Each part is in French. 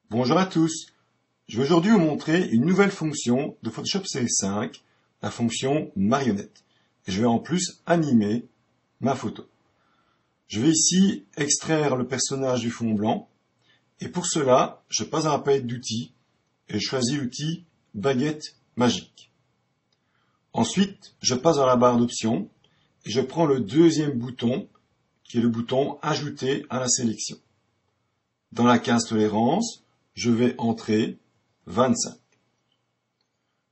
Bonjour à tous, je vais aujourd'hui vous montrer une nouvelle fonction de Photoshop CS5, la fonction marionnette. Et je vais en plus animer ma photo. Je vais ici extraire le personnage du fond blanc, et pour cela, je passe dans la palette d'outils, et je choisis l'outil baguette magique. Ensuite, je passe dans la barre d'options, et je prends le deuxième bouton, qui est le bouton ajouter à la sélection. Dans la case tolérance, je vais entrer 25.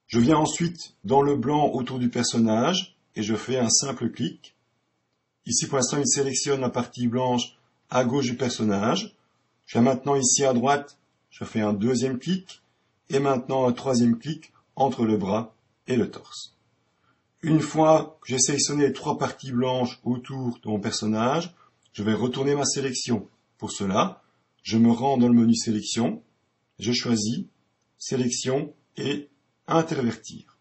Je viens ensuite dans le blanc autour du personnage et je fais un simple clic. Ici, pour l'instant, il sélectionne la partie blanche à gauche du personnage. Je viens maintenant ici à droite, je fais un deuxième clic et maintenant un troisième clic entre le bras et le torse. Une fois que j'ai sélectionné les trois parties blanches autour de mon personnage, je vais retourner ma sélection. Pour cela, je me rends dans le menu sélection, je choisis sélection et intervertir.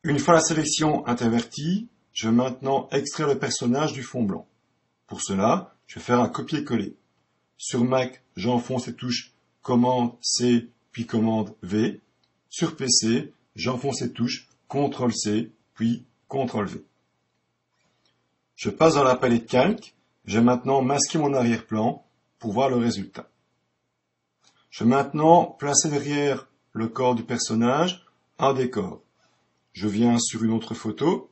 Une fois la sélection intervertie, je vais maintenant extraire le personnage du fond blanc. Pour cela, je vais faire un copier-coller. Sur Mac, j'enfonce les touches commande C puis commande V. Sur PC, j'enfonce les touches CTRL C puis CTRL V. Je passe dans la palette calque. Je vais maintenant masquer mon arrière-plan pour voir le résultat. Je vais maintenant placer derrière le corps du personnage un décor. Je viens sur une autre photo.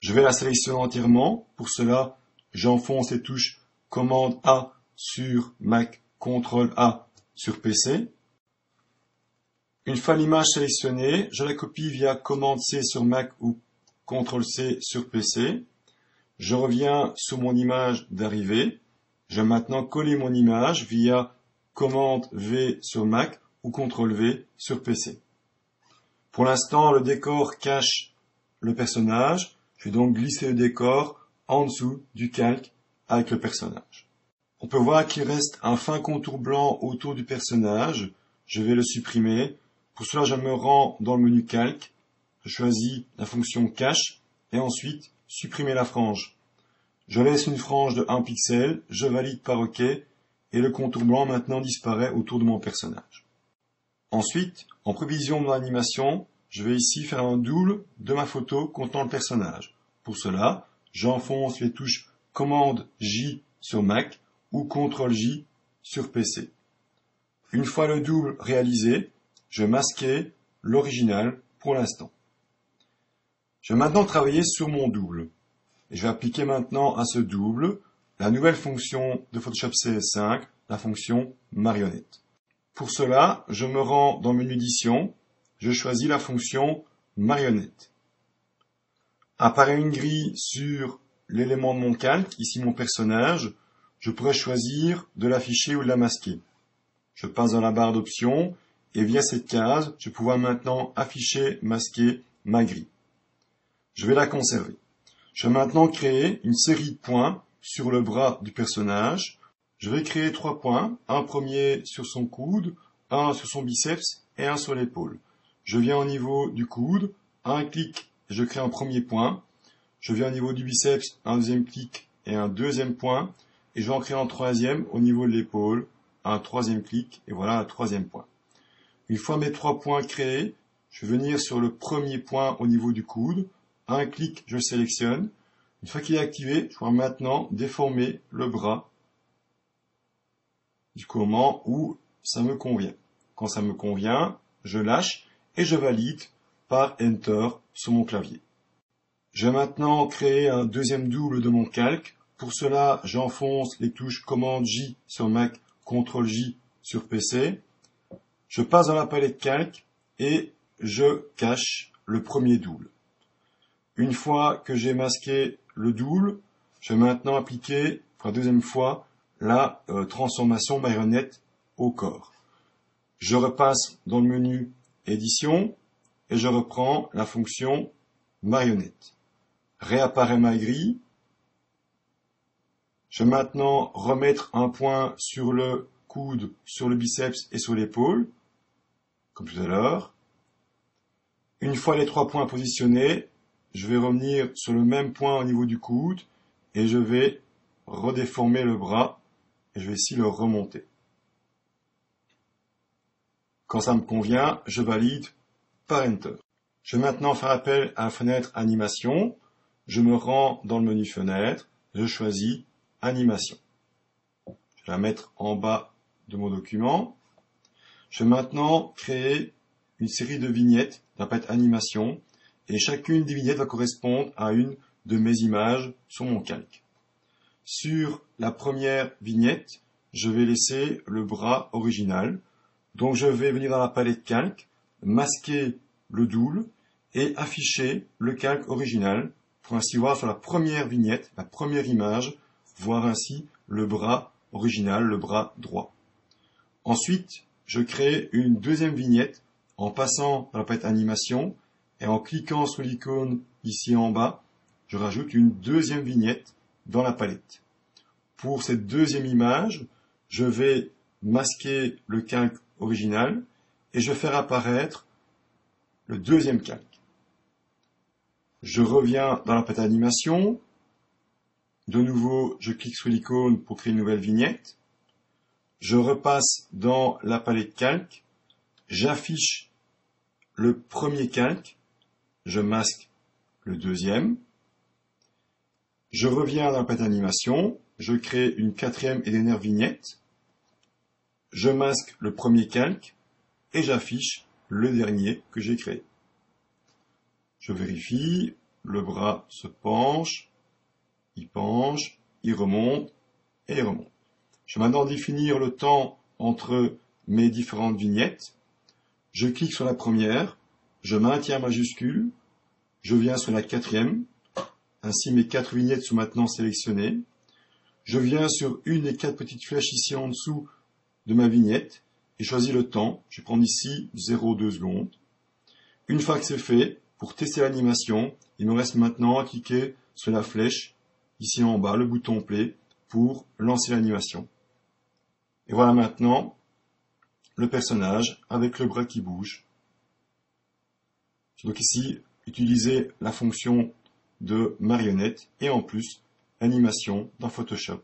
Je vais la sélectionner entièrement. Pour cela, j'enfonce les touches commande A sur Mac, CTRL A sur PC. Une fois l'image sélectionnée, je la copie via commande C sur Mac ou CTRL C sur PC. Je reviens sur mon image d'arrivée. Je vais maintenant coller mon image via commande V sur Mac ou CTRL V sur PC. Pour l'instant, le décor cache le personnage. Je vais donc glisser le décor en dessous du calque avec le personnage. On peut voir qu'il reste un fin contour blanc autour du personnage. Je vais le supprimer. Pour cela, je me rends dans le menu calque. Je choisis la fonction cache et ensuite supprimer la frange. Je laisse une frange de 1 pixel, je valide par OK et le contour blanc maintenant disparaît autour de mon personnage. Ensuite, en prévision de mon animation, je vais ici faire un double de ma photo contenant le personnage. Pour cela, j'enfonce les touches commande J sur Mac ou CTRL J sur PC. Une fois le double réalisé, je vais masquer l'original pour l'instant. Je vais maintenant travailler sur mon double. Et je vais appliquer maintenant à ce double la nouvelle fonction de Photoshop CS5, la fonction marionnette. Pour cela, je me rends dans le menu édition, je choisis la fonction marionnette. Apparaît une grille sur l'élément de mon calque, ici mon personnage. Je pourrais choisir de l'afficher ou de la masquer. Je passe dans la barre d'options et via cette case, je vais pouvoir maintenant afficher, masquer ma grille. Je vais la conserver. Je vais maintenant créer une série de points sur le bras du personnage. Je vais créer 3 points, un premier sur son coude, un sur son biceps et un sur l'épaule. Je viens au niveau du coude, un clic et je crée un premier point. Je viens au niveau du biceps, un deuxième clic et un deuxième point. Et je vais en créer un troisième au niveau de l'épaule, un troisième clic et voilà un troisième point. Une fois mes 3 points créés, je vais venir sur le premier point au niveau du coude. Un clic, je le sélectionne. Une fois qu'il est activé, je vais maintenant déformer le bras jusqu'au moment où ça me convient. Quand ça me convient, je lâche et je valide par Enter sur mon clavier. Je vais maintenant créer un deuxième double de mon calque. Pour cela, j'enfonce les touches commande J sur Mac, CTRL J sur PC. Je passe dans la palette calque et je cache le premier double. Une fois que j'ai masqué le double, je vais maintenant appliquer, pour la deuxième fois, la transformation marionnette au corps. Je repasse dans le menu édition et je reprends la fonction marionnette. Réapparaît ma grille. Je vais maintenant remettre un point sur le coude, sur le biceps et sur l'épaule, comme tout à l'heure. Une fois les 3 points positionnés, je vais revenir sur le même point au niveau du coude et je vais redéformer le bras et je vais ici le remonter. Quand ça me convient, je valide par Enter. Je vais maintenant faire appel à la fenêtre Animation. Je me rends dans le menu Fenêtre, je choisis Animation. Je vais la mettre en bas de mon document. Je vais maintenant créer une série de vignettes d'appel Animation et chacune des vignettes va correspondre à une de mes images sur mon calque. Sur la première vignette, je vais laisser le bras original. Donc je vais venir dans la palette calque, masquer le double et afficher le calque original pour ainsi voir sur la première vignette, la première image, voir ainsi le bras original, le bras droit. Ensuite, je crée une deuxième vignette en passant dans la palette animation et en cliquant sur l'icône ici en bas, je rajoute une deuxième vignette dans la palette. Pour cette deuxième image, je vais masquer le calque original et je vais faire apparaître le deuxième calque. Je reviens dans la palette animation. De nouveau, je clique sur l'icône pour créer une nouvelle vignette. Je repasse dans la palette calque. J'affiche le premier calque. Je masque le deuxième. Je reviens dans la palette animation. Je crée une quatrième et dernière vignette. Je masque le premier calque et j'affiche le dernier que j'ai créé. Je vérifie, le bras se penche, il remonte et il remonte. Je vais maintenant définir le temps entre mes différentes vignettes. Je clique sur la première, je maintiens majuscule, je viens sur la quatrième, ainsi mes 4 vignettes sont maintenant sélectionnées. Je viens sur une des 4 petites flèches ici en dessous de ma vignette et choisis le temps. Je vais prendre ici 0,2 secondes. Une fois que c'est fait, pour tester l'animation, il me reste maintenant à cliquer sur la flèche ici en bas, le bouton play, pour lancer l'animation. Et voilà maintenant le personnage avec le bras qui bouge. J'ai donc ici utilisé la fonction de marionnette et en plus animation dans Photoshop.